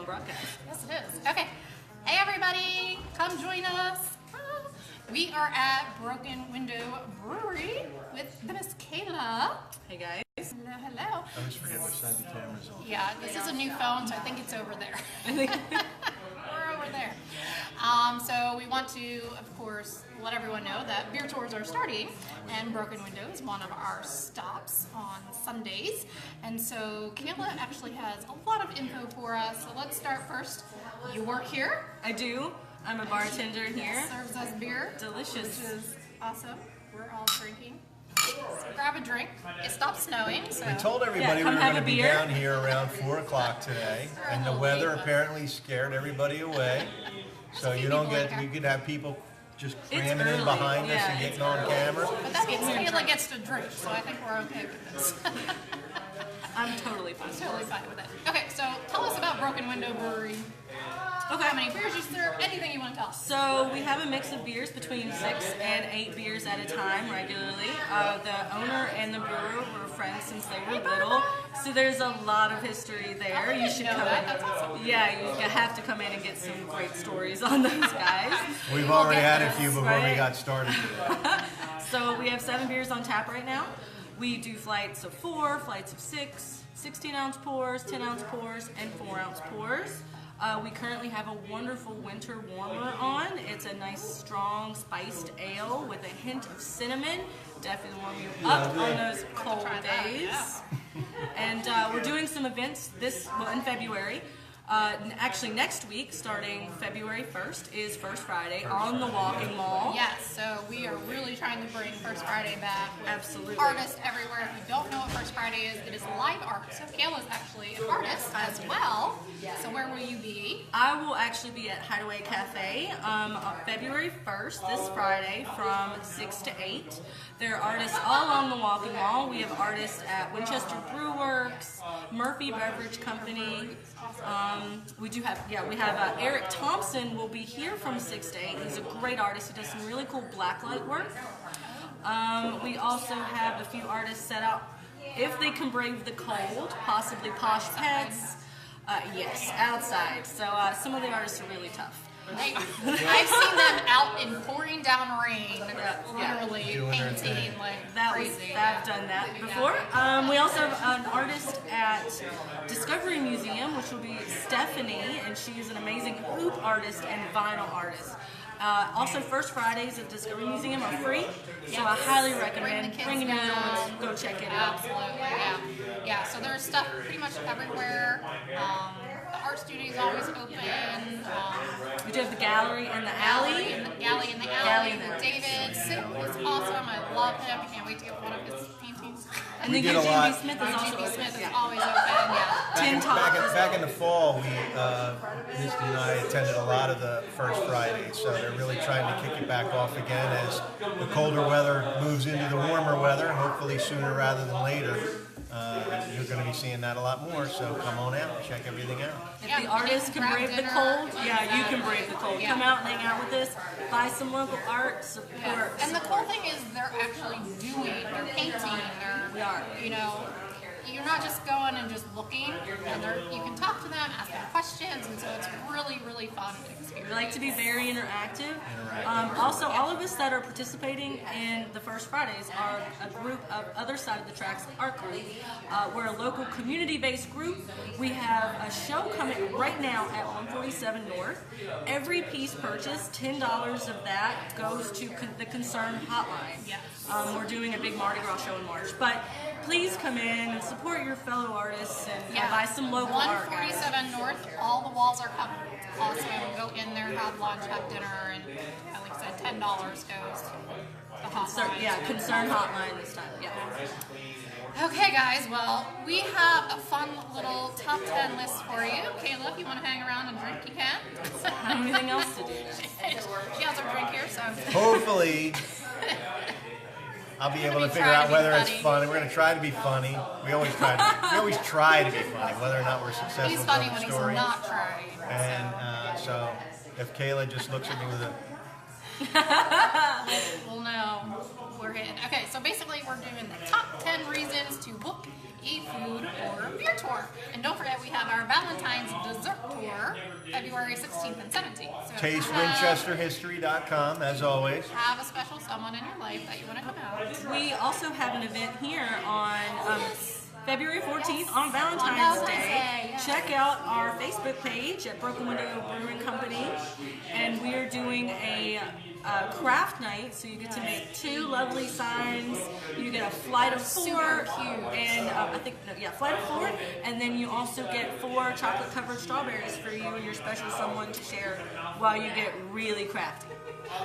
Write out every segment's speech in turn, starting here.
broadcast. Yes, it is. Okay. Hey, everybody. Come join us. We are at Broken Window Brewery with Miss Kayla. Hey, guys. Hello, hello. I always forget which side the camera's on. Yeah, this is a new phone, so I think it's over there. We're over there. So we want to, of course, let everyone know that beer tours are starting, and Broken Window is one of our stops on Sundays. And so Kayla actually has a lot of info for us. So let's start first. You work here. I do. I'm a bartender here. Serves us beer. Delicious. Which is awesome. We're all drinking. So grab a drink. It stopped snowing, so. We told everybody we come were have going to a be beer. down here around 4 o'clock today, and the weather apparently scared everybody away. So you don't get, you could have people just cramming in early. behind us Yeah, and it's getting on camera. But that means Kayla gets to drink, so I think we're okay with this. I'm totally fine. Totally fine with it. Okay, so tell us about Broken Window Brewery. Okay. How many beers you serve? Anything you want to tell us. So we have a mix of beers between 6 and 8 beers at a time regularly. The owner and the brewer were friends since they were little, so there's a lot of history there. You should come in. That's awesome. Yeah, you have to come in and get some great stories on those guys. We've already had a few before we right? got started. So we have 7 beers on tap right now. We do flights of 4, flights of 6, 16-ounce pours, 10-ounce pours, and 4-ounce pours. We currently have a wonderful winter warmer on. It's a nice, strong, spiced ale with a hint of cinnamon. Definitely warm you up on those cold days. And we're doing some events in February. Actually, next week, starting February 1st, is First Friday on the Walking Mall. Yes, so we are really trying to bring First Friday back with Absolutely. artists everywhere. If you don't know what First Friday is, it is live art. So Kayla's actually an artist as well. So where will you be? I will actually be at Hideaway Cafe on February 1st, this Friday, from 6 to 8. There are artists all on the Walking Mall. We have artists at Winchester Brewworks, Murphy Beverage Company. We have Eric Thompson will be here from 6 to 8. He's a great artist. He does some really cool blacklight work. We also have a few artists set out, if they can brave the cold, possibly Posh Pets. Yes, outside. So some of the artists are really tough. I've seen them out in pouring down rain, literally Doing their painting thing. like crazy. I've done that before. We also have an artist at Discovery Museum, which will be Stephanie, and she is an amazing hoop artist and vinyl artist. Also, First Fridays at Discovery Museum are free, so I highly recommend bringing your little ones, go check it out. Absolutely, yeah. So there's stuff pretty much everywhere. The art studio is always open. We do have the gallery and the alley. Galley in the alley with David. Sid is awesome. I love him. I can't wait to get one of his paintings. And We then did a Eugene B. lot. Smith is also G.B. open. Smith is Yeah. always open. Yeah. Tin Top. Back in the fall, Misty and I attended a lot of the First Fridays, so they're really trying to kick it back off again as the colder weather moves into the warmer weather, hopefully sooner rather than later. You're going to be seeing that a lot more, so come on out, check everything out. If Yeah, the artists can grab brave the dinner. cold, yeah, you can brave the cold. Yeah. Come out and hang out with us, buy some local art, support. Yeah. And the cool thing is they're actually they're painting, We are. You're not just going and just looking, and you can talk to them, ask them questions, and so it's really, really fun experience. We like to be very interactive. Also, all of us that are participating in the First Fridays are a group of Other Side of the Tracks art group. We're a local community-based group. We have a show coming right now at 147 North. Every piece purchased, $10 of that goes to the Concern Hotline. Yes. We're doing a big Mardi Gras show in March, but please come in and support your fellow artists and buy some local art. 147 North, all the walls are covered. Also, go in there, have lunch, have dinner, and like I said, $10 goes to the hotline. Concern Hotline this time. Yeah. Okay, guys, well, we have a fun little top 10 list for you. Kayla, if you want to hang around and drink, you can. I don't have anything else to do. She has her drink here, so. Hopefully, I'll be able to figure out whether it's funny. We're going to try to be funny. We always try to be funny, whether or not we're successful. He's funny with when the he's story. not trying. And so, if Kayla just looks at me with a We'll know we're hitting. Okay, so basically we're doing the top 10 reasons to book a food or beer tour. And don't forget we have our Valentine's dessert tour Tour, February 16th and 17th. So if you TasteWinchesterHistory.com, as always. have a special someone in your life that you want to come out. We also have an event here on February 14th on Valentine's Day. Yes. Check out our Facebook page at Broken Window Brewery Company, and we are doing a craft night, so you get to make 2 lovely signs. You get a flight of 4, Super cute. and flight of 4, and then you also get 4 chocolate-covered strawberries for you and your special someone to share while you get really crafty.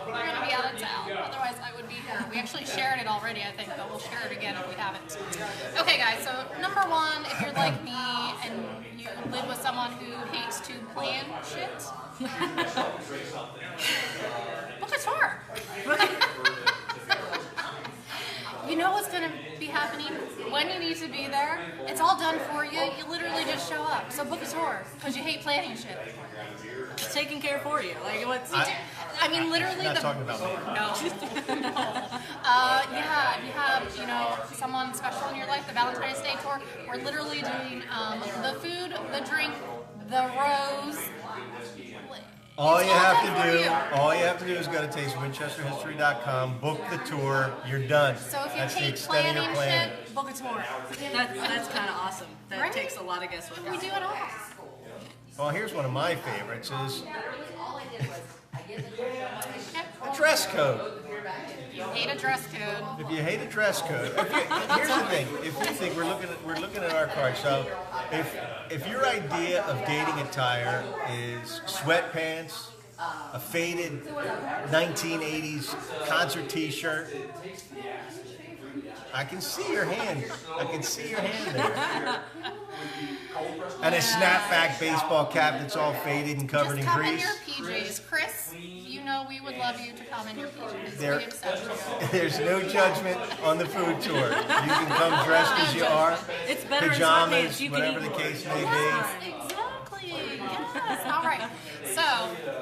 We're going to be out of town. Otherwise, I would be here. We actually shared it already, I think, but we'll share it again if we haven't. Okay, guys, so number 1, if you're like me and you live with someone who hates to plan shit, book a tour. You know what's going to be happening when you need to be there. It's all done for you. You literally just show up. So book a tour because you hate planning shit. It's taken care for you. Like what's? I mean, literally. Not talking about me. No. Yeah, if you have, someone special in your life, the Valentine's Day tour, we're literally doing the food, the drink, the rose. All you have to do is go to TasteWinchesterHistory.com, book the tour, you're done. So if you That's the hate extent of your planning planning. shit, book a tour. That's kind of awesome. That Right? takes a lot of guesswork We out. do it all. Well, here's one of my favorites is Okay. a dress code. You hate a dress code. If you hate a dress code, here's the thing. If you think we're looking at our card, so if your idea of dating attire is sweatpants, a faded 1980s concert T-shirt, I can see your hand. I can see your hand there. And a snapback baseball cap that's all faded and covered Just in come in grease. your PJs. Chris, we would love you to come in your PJs. There- We accept you. There's no judgment on the food tour. You can come dressed as you are, It's better in pajamas, sweatpants. You can whatever eat the more. case may be. Yes, exactly. Yes. All right. So,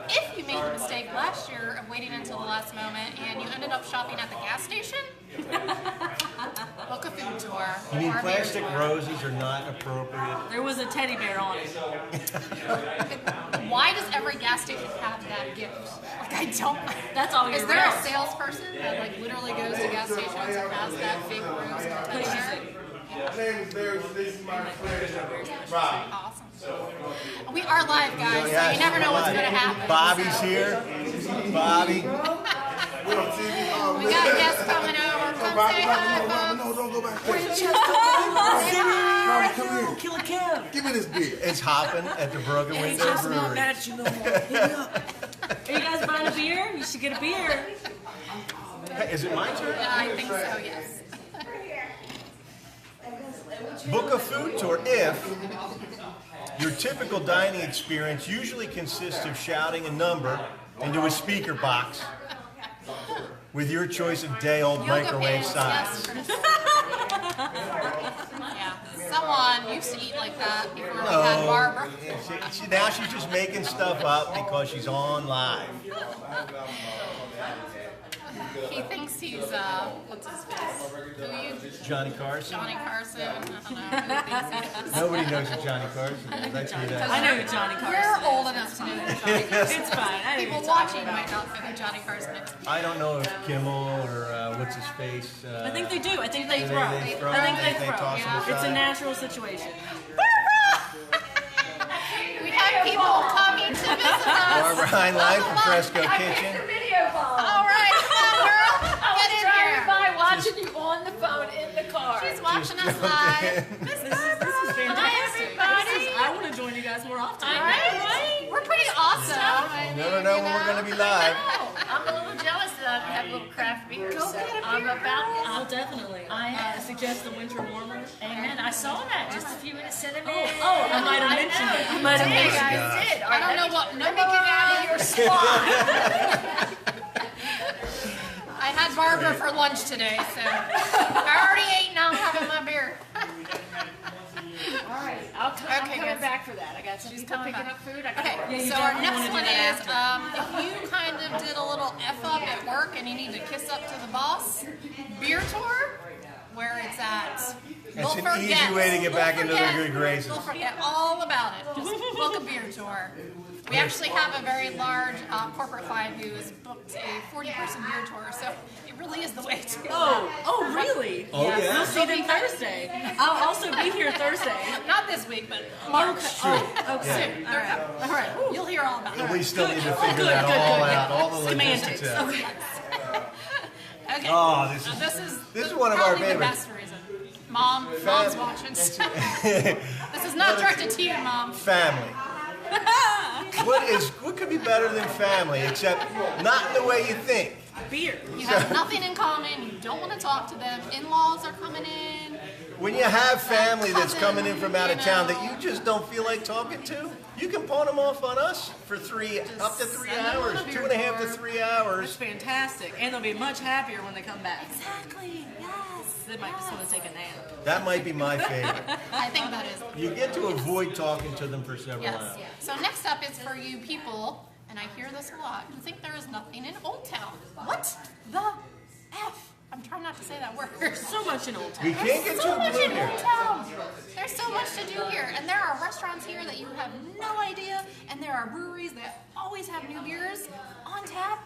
if you made the mistake last year of waiting until the last moment and you ended up shopping at the gas station, book a food tour. You mean or a beer plastic tour. roses are not appropriate? There was a teddy bear on it. Why does every gas station have that gift? Like, I don't. That's all Is year there a round. salesperson that literally goes to gas stations and has that fake rose? Awesome. We are live, guys, so you never know what's going to happen. Bobby's so. here. Bobby. We got guests coming over. Come say hi, folks. No, don't go back. Come here. Killer Kev. Give me this beer. It's hopping at the Broken Window Brewery. Are you guys buying a beer? You should get a beer. Hey, is it my turn? I think so, yes. Book a food tour if your typical dining experience usually consists of shouting a number into a speaker box with your choice of day-old Yoga microwave pants, size. yes. Yeah. Someone used to eat like that before we Oh. had Barbara. Now she's just making stuff up because she's on live. He thinks he's, what's his face? Who you? Johnny Carson? Johnny Carson. I don't know who he thinks he is. Nobody knows who Johnny Carson is. I see that. I know who Johnny Carson You're is. old enough to know who Johnny Carson is. It's fine. I know People who you're talking watching about. might not know who Johnny Carson is. I don't know if Kimmel or what's his face. I think they do. I think they They- throw. they throw, I think they they throw. toss them Yeah. It's a aside. natural situation. We have people coming to visit us. Barbara Heinlein from Fresco Kitchen. All right, come on, girl. Get in here. by watching you on the phone in the car. She's watching us jumped live. in. Miss This Barbara. is fantastic. everybody. I want to join you guys more often. Right? We're pretty awesome. I Never mean, know you when we're going to be live. I'm a little jealous that I have a little craft beer. Go So get a I'm beer, about. Oh, definitely. I suggest the winter warmer. Amen. I saw that just a few minutes in. Oh, I might have mentioned it. I might have You mentioned it. guys did. All I right, don't know what Let me number get out of your spot. I had Barbara for lunch today, so I already ate. Now I'm having my beer. All right. I'm Okay, coming guys. back for that. I got some She's people coming picking back. up food. I got Okay, you so our definitely next wanna one do that is if you kind of did a little F up at work and you need to kiss up to the boss, beer tour. where it's at. It's an easy way to get back into the good graces. We'll forget all about it. Just book a beer tour. We actually have a very large corporate client who has booked a 40-person beer tour, so it really is the way to go. Oh, really? Oh, yeah. We'll see them Thursday. I'll also be here Thursday. Not this week, but March. Okay. Soon. All right. You'll hear all about it. We still need to figure that all out, all the logistics Semantics. out. Okay. Okay. Oh, this is one of our probably the favorites. best reason. Mom's watching. This is not directed to you, Mom. Family. What could be better than family, except not in the way you think? Beer. You have nothing in common. You don't want to talk to them. In-laws are coming in. When you have family that's Cousin, coming in from out of you town know. that you just don't feel like talking to, you can pawn them off on us for up to 3 send them hours, on a beer 2.5 to tour. 3 That's hours. fantastic. And they'll be much happier when they come back. Exactly. Yes. They might just want to take a nap. That might be my favorite. I think that is. You get to avoid talking to them for several Yes. hours. So next up is for you people, and I hear this a lot, who think there is nothing in Old Town. What the F? I'm trying not to say that word. So much in Old Town. We can't get so too much blue in here. Old Town. There's so much to do here, and there are restaurants here that you have no idea, and there are breweries that always have new beers on tap,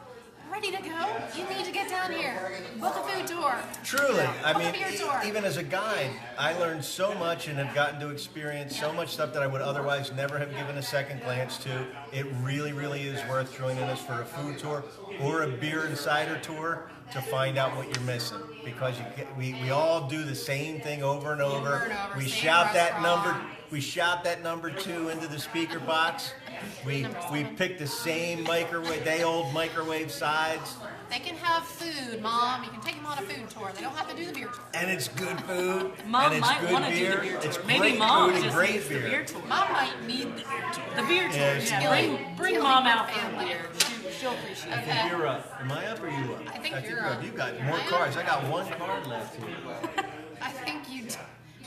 ready to go. You need to get down here. Book a food tour. Truly, I Book a mean, beer tour. even as a guide, I learned so much and have gotten to experience so much stuff that I would otherwise never have given a second glance to. It really, really is worth joining us for a food tour or a beer and cider tour to find out what you're missing. Because we all do the same thing over and over. and over, We same shout that restaurant. number. We shout that number 2 into the speaker box. We pick the same day-old microwave sides. They can have food, Mom. You can take them on a food tour. They don't have to do the beer tour. And it's good food. Mom and it's might good want to do beer. the beer tour. It's Maybe great Mom food and just great needs the beer. beer tour. Mom might need the beer tour. The beer tour. Yeah, she's Bring Killing Mom my out for family. a beer. She'll appreciate it. Okay. You're up. Am I up or you up? I think think you're up. You got more Am I up? cards. I got 1 card left here. I think you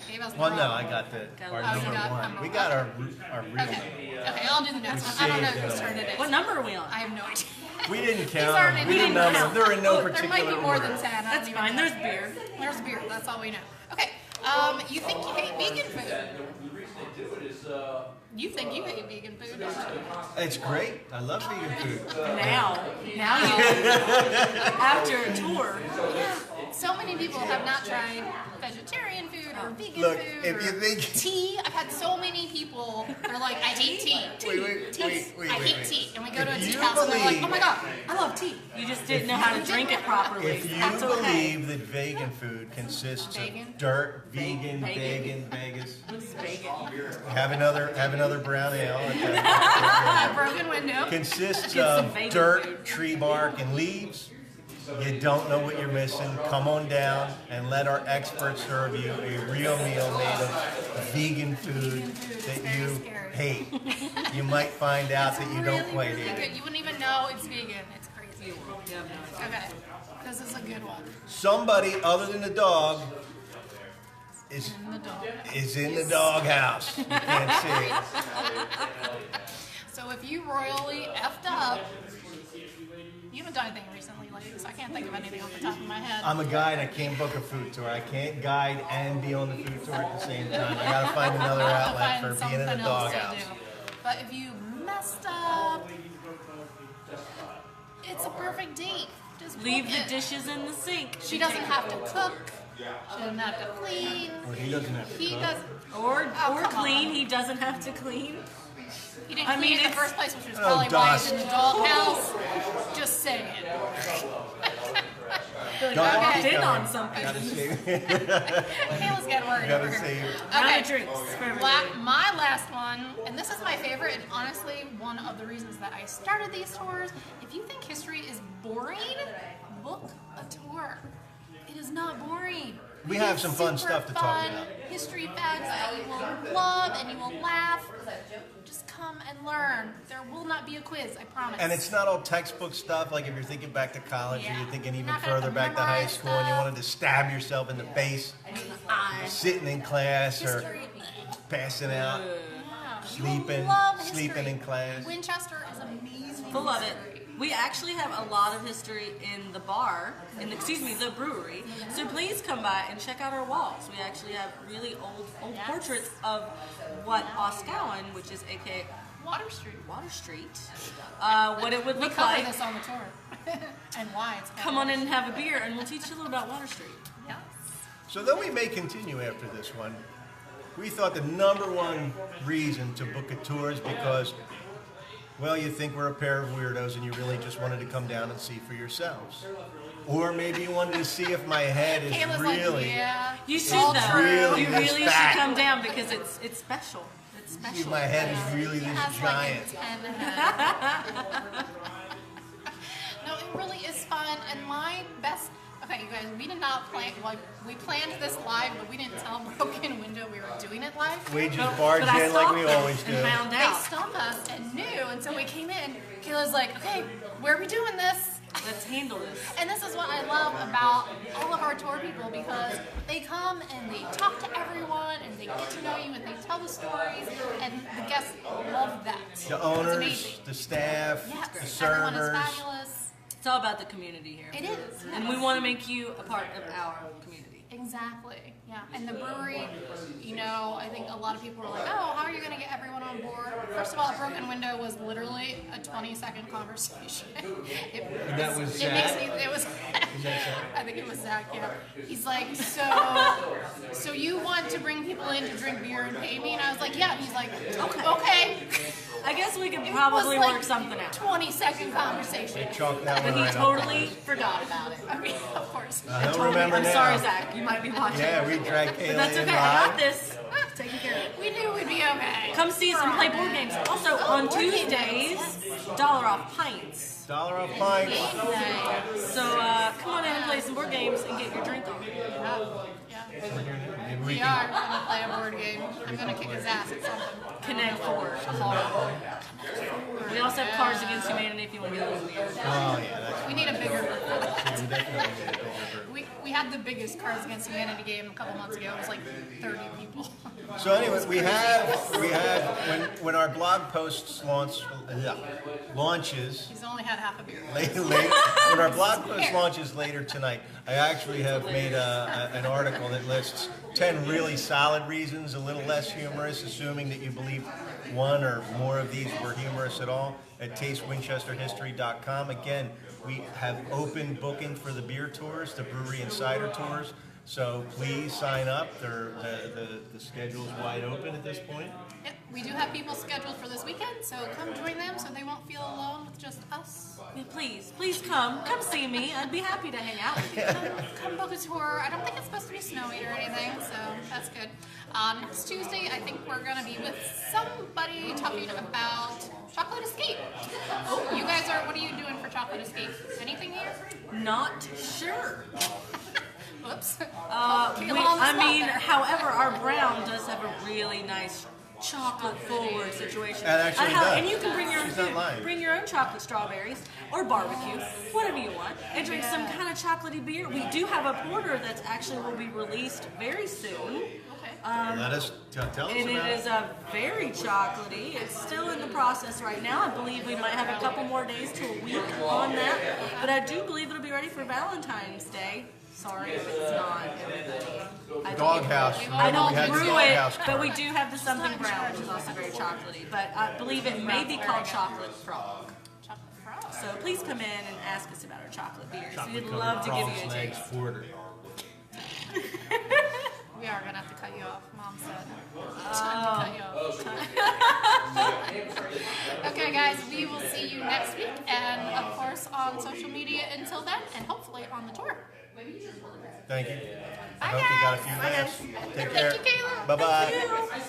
gave us the Well, no, wrong. I got our Oh, you number got 1. number We one. got our real Okay. Okay, I'll do the next one. I don't know saved whose it. turn it is. What number are we on? I have no idea. We didn't These count aren't them. in- We didn't we number didn't them. They're in no Oh, there particular might be more order. than 10. I That's don't even fine. know. There's beer. There's beer. That's all we know. Okay. You think you hate vegan food? You think you hate vegan food, don't you? It's great. I love vegan food. Now you after a tour. So many people have not tried vegetarian food or vegan Look, food if or you think- tea. I've had so many people, they're like, I hate tea. I hate tea. And we go to a If tea you house and they're like, believe- oh my god, I love tea. You just didn't know how to drink it properly. If you That's okay. believe that vegan food consists Bacon? of dirt, vegan, Bacon. Vegas, It's bacon. have another brown ale. Broken Window. Consists Get some of vegan dirt, food. tree bark, and leaves. You don't know what you're missing. Come on down and let our experts serve you a real meal made of vegan food that Very you scary. hate. You might find out that you don't Really, quite really eat it. good. You wouldn't even know it's vegan. It's crazy. Okay. This is a good one. Somebody other than the dog is And the dog. is in the doghouse. You can't see it. So if you royally effed up, you haven't done anything recently, ladies. I can't think of anything off the top of my head. I'm a guide. I can't book a food tour. I can't guide and be on the food tour at the same time. I gotta find another I'll have to outlet find for being in the something else to doghouse. do. But if you messed up, it's a perfect date. Just Leave book the it. dishes in the sink. She doesn't have to cook. She doesn't have to clean. Or he doesn't have to He cook. does. Or Oh, come clean. on. He doesn't have to clean. He didn't I clean mean, in the it's- first place, which is Oh, probably why he's dust. in the doghouse. Just saying. Feel like Don't I walked keep in going. on something. Gotta save. Kayla's getting worried over Gotta here. save. Round of drinks for everybody. My last one, and this is my favorite, and honestly, one of the reasons that I started these tours. If you think history is boring, book a tour. It is not boring. We It have is some fun super stuff to talk fun about. History facts that you will love and you will laugh. Just come and learn. There will not be a quiz, I promise. And it's not all textbook stuff. Like if you're thinking back to college, or Yeah. you're thinking even You're not gonna further back to high memorize school, and you stuff. wanted to stab yourself in the face, sitting in class or History. passing out. Yeah. Sleeping- You'll love sleeping history. in class. Winchester is amazing. Full of it. history. We actually have a lot of history in the bar, the brewery. So please come by and check out our walls. We actually have really old portraits of what Oscowan, which is aka Water Street. What it would We look cover like. this on the tour. And why it's Come on in and have a beer, and we'll teach you a little about Water Street. Yes. So though we may continue after this one, we thought the number one reason to book a tour is because, well, you think we're a pair of weirdos and you really just wanted to come down and see for yourselves. Or maybe you wanted to see if my head is Kayla's really... like, yeah. You should all though. really You this really should fat. come down because it's special. It's See, special. my head is really He this has giant. like a 10 head. No, it really is fun. And my best. Okay, you guys, we did not plan. Like, we planned this live, but we didn't tell Broken Window we were doing it live. We just But barged I in like we stalked them always do. and found They out. stumped us and knew, and so we came in. Kayla's like, okay, where are we doing this? Let's handle this. And this is what I love about all of our tour people, because they come and they talk to everyone and they get to know you and they tell the stories, and the guests love that. The It's owners, amazing. the staff, Yes, the everyone is servers. fabulous. It's all about the community here. It is. And we want to make you a part of our community. Exactly. Yeah. And the brewery, you know, I think a lot of people were like, oh, how are you going to get everyone on board? First of all, Broken Window was literally a 20-second conversation. That was It makes Zach? me, it was, Is that Zach? I think it was Zach, yeah. He's like, so you want to bring people in to drink beer and pay me? And I was like, yeah. And he's like, okay. I guess we could It probably was like work something out. 20-second conversation. Chalk that But one he right totally forgot about it. I mean, of course. He'll remember I'm now. sorry, Zach. You might be watching. Yeah, we dragged But Kayla that's in okay. I got live. this. Taking care of it. We knew we'd be okay. Come see us and play board games. Also, on board games. Tuesdays, $1 off pints. $1 off pints. So come on in and play some board games and get your drink on. Yeah. Maybe we We can- are going to play a board game. I'm going to kick his ass at something. Connect Four. Horrible. We also have Cards Against Humanity if you want to get a little weird. Oh, yeah, that's We need a bigger group for that. we definitely need a bigger group. We had the biggest Cards Against Humanity game a couple months ago. It was like 30 people. So anyway, we have when our blog posts launches He's only had half a beer. when our blog post launches later tonight, I actually have made an article that lists 10 really solid reasons, a little less humorous, assuming that you believe one or more of these were humorous at all, at tastewinchesterhistory.com. Again, we have open booking for the beer tours, the brewery and cider tours. So please sign up. The schedule is wide open at this point. Yep, we do have people scheduled for this weekend, so come join them so they won't feel alone with just us. Yeah, please come see me. I'd be happy to hang out with you. Come book a tour. I don't think it's supposed to be snowy or anything, so that's good. Next Tuesday, I think we're going to be with somebody talking about Chocolate Escape. You guys what are you doing for Chocolate Escape? Anything here? Not sure. Whoops. However, our brown does have a really nice chocolate forward situation. That actually does. And you can bring your own She's not food. lying. Bring your own chocolate strawberries or barbecue, whatever you want, and drink some kind of chocolatey beer. We do have a porter that's actually will be released very soon. Okay. Let us tell us And about it it. is very chocolatey. It's still in the process right now. I believe we might have a couple more days to a week on that. But I do believe it'll be ready for Valentine's Day. Sorry if it's not, everybody. Doghouse. I Remember we don't had the brew it, Doghouse. but we do have the something brown, which is also very chocolatey. But I believe it may be called Chocolate Frog. Chocolate frog. So please come in and ask us about our chocolate beers. We'd Chocolate-covered love to give frogs, you a legs, taste. porter. We are going to have to cut you off, Mom said. Time to cut you off. Okay, guys, we will see you next week, and of course on social media until then, and hopefully on the tour. Thank you. I Bye, hope you got a guys. few laughs. Take Thank care. you, Kayla. Bye-bye.